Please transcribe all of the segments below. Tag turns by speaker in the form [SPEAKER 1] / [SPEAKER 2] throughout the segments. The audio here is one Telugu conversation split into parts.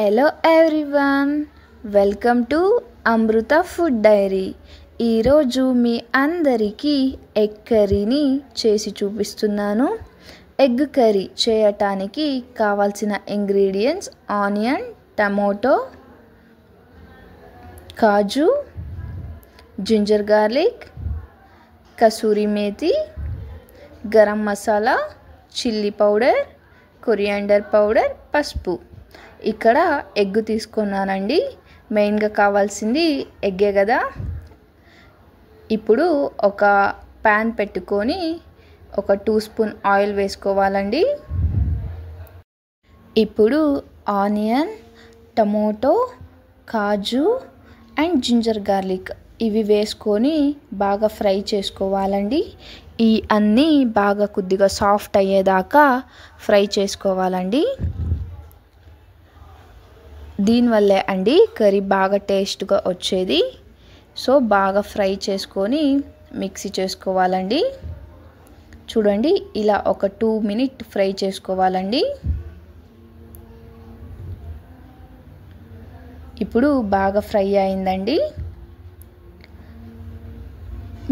[SPEAKER 1] Hello everyone, welcome to Amrita food diary. ఈరోజు మీ అందరికీ ఎగ్ కర్రీని చేసి చూపిస్తున్నాను. ఎగ్ కర్రీ చేయటానికి కావాల్సిన ఇంగ్రీడియంట్స్ ఆనియన్, టమోటో, కాజు, ginger garlic, kasuri methi, garam masala, chilli powder, coriander powder, పసుపు. ఇక్కడ ఎగ్ తీసుకున్నానండి. మెయిన్గా కావాల్సింది ఎగ్గే కదా. ఇప్పుడు ఒక ప్యాన్ పెట్టుకొని ఒక 2 స్పూన్ ఆయిల్ వేసుకోవాలండి. ఇప్పుడు onion, tomato, kaju and ginger garlic ఇవి వేసుకొని బాగా ఫ్రై చేసుకోవాలండి. ఈ అన్నీ బాగా కొద్దిగా సాఫ్ట్ అయ్యేదాకా ఫ్రై చేసుకోవాలండి. దీనివల్లే అండి కర్రీ బాగా టేస్ట్గా వచ్చేది. సో బాగా ఫ్రై చేసుకొని మిక్సీ చేసుకోవాలండి. చూడండి, ఇలా ఒక 2 మినిట్ ఫ్రై చేసుకోవాలండి. ఇప్పుడు బాగా ఫ్రై అయిందండి.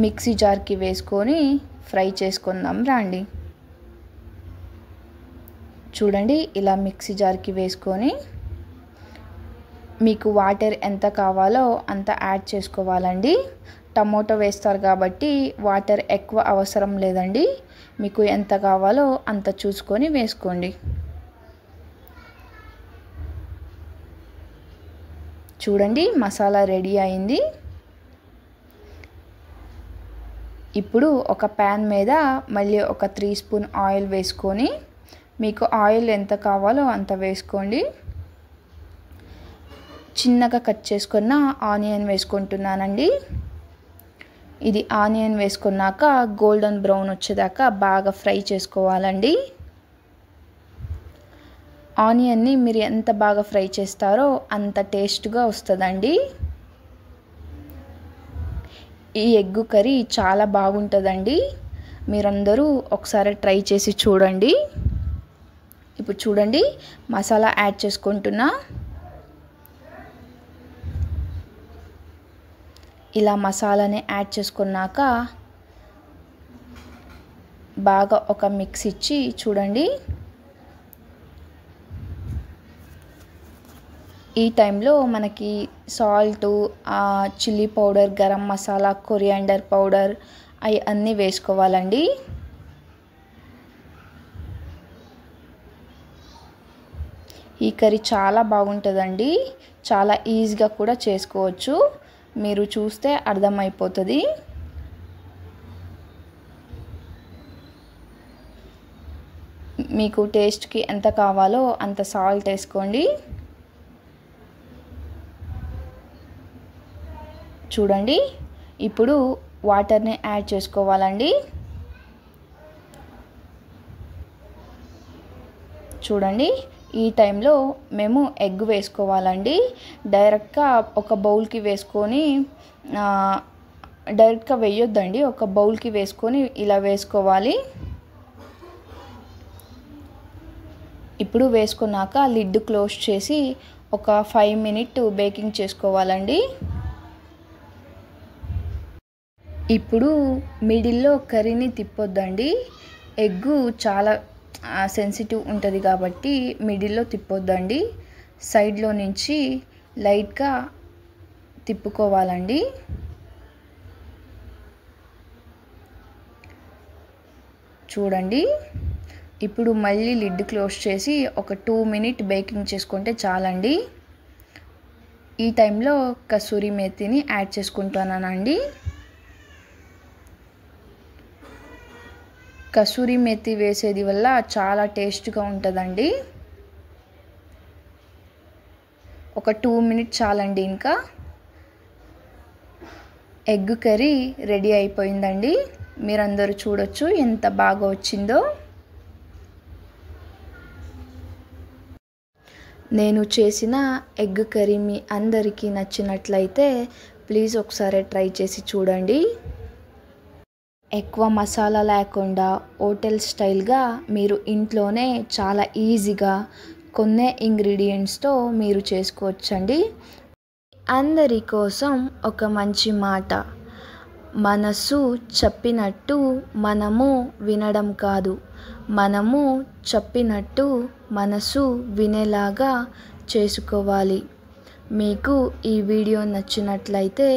[SPEAKER 1] మిక్సీ జార్కి వేసుకొని ఫ్రై చేసుకుందాం రండి. చూడండి, ఇలా మిక్సీ జార్కి వేసుకొని మీకు వాటర్ ఎంత కావాలో అంత యాడ్ చేసుకోవాలండి. టమోటో వేస్తారు కాబట్టి వాటర్ ఎక్కువ అవసరం లేదండి. మీకు ఎంత కావాలో అంత చూసుకొని వేసుకోండి. చూడండి, మసాలా రెడీ అయింది. ఇప్పుడు ఒక ప్యాన్ మీద మళ్ళీ ఒక 3 స్పూన్ ఆయిల్ వేసుకొని మీకు ఆయిల్ ఎంత కావాలో అంత వేసుకోండి. చిన్నగా కట్ చేసుకున్న ఆనియన్ వేసుకుంటున్నానండి. ఇది ఆనియన్ వేసుకున్నాక గోల్డెన్ బ్రౌన్ వచ్చేదాకా బాగా ఫ్రై చేసుకోవాలండి. ఆనియన్ని మీరు ఎంత బాగా ఫ్రై చేస్తారో అంత టేస్ట్గా వస్తుందండి. ఈ ఎగ్ కర్రీ చాలా బాగుంటుందండి. మీరందరూ ఒకసారి ట్రై చేసి చూడండి. ఇప్పుడు చూడండి, మసాలా యాడ్ చేసుకుంటున్నా. ఇలా మసాలాని యాడ్ చేసుకున్నాక బాగా ఒక మిక్స్ ఇచ్చి చూడండి. ఈ టైంలో మనకి salt, chilli powder, garam masala, coriander powder అవి అన్నీ వేసుకోవాలండి. ఈ కర్రీ చాలా బాగుంటుందండి. చాలా ఈజీగా కూడా చేసుకోవచ్చు. మీరు చూస్తే అర్థమైపోతుంది. మీకు టేస్ట్కి ఎంత కావాలో అంత సాల్ట్ వేసుకోండి. చూడండి, ఇప్పుడు వాటర్ని యాడ్ చేసుకోవాలండి. చూడండి, ఈ టైంలో మేము ఎగ్ వేసుకోవాలండి. డైరెక్ట్గా ఒక బౌల్కి వేసుకొని డైరెక్ట్గా వేయొద్దండి. ఒక బౌల్కి వేసుకొని ఇలా వేసుకోవాలి. ఇప్పుడు వేసుకున్నాక లిడ్ క్లోజ్ చేసి ఒక 5 మినిట్ బేకింగ్ చేసుకోవాలండి. ఇప్పుడు మిడిల్లో కర్రీని తిప్పొద్దండి. ఎగ్గు చాలా సెన్సిటివ్ ఉంటుంది కాబట్టి మిడిల్లో తిప్పొద్దండి. సైడ్లో నుంచి లైట్గా తిప్పుకోవాలండి. చూడండి, ఇప్పుడు మళ్ళీ లిడ్ క్లోజ్ చేసి ఒక 2 మినిట్ బేకింగ్ చేసుకుంటే చాలండి. ఈ టైంలో కసూరి మేతిని యాడ్ చేసుకుంటున్నానండి. కసూరి మేతి వేసేది వల్ల చాలా టేస్ట్గా ఉంటుందండి. ఒక 2 మినిట్ చాలండి. ఇంకా ఎగ్ కర్రీ రెడీ అయిపోయిందండి. మీరందరూ చూడొచ్చు ఎంత బాగా వచ్చిందో. నేను చేసిన ఎగ్ కర్రీ మీ అందరికీ నచ్చినట్లయితే ప్లీజ్ ఒకసారి ట్రై చేసి చూడండి. ఎక్కువ మసాలా లేకుండా హోటల్ స్టైల్గా మీరు ఇంట్లోనే చాలా ఈజీగా కొన్నే ఇంగ్రీడియంట్స్తో మీరు చేసుకోవచ్చండి. అందరి కోసం ఒక మంచి మాట, మనసు చెప్పినట్టు మనము వినడం కాదు, మనము చెప్పినట్టు మనసు వినేలాగా చేసుకోవాలి. మీకు ఈ వీడియో నచ్చినట్లయితే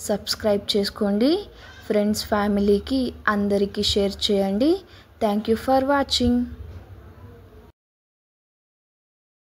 [SPEAKER 1] సబ్స్క్రైబ్ చేసుకోండి, ఫ్రెండ్స్ ఫ్యామిలీకి అందరికీ షేర్ చేయండి. Thank you for watching.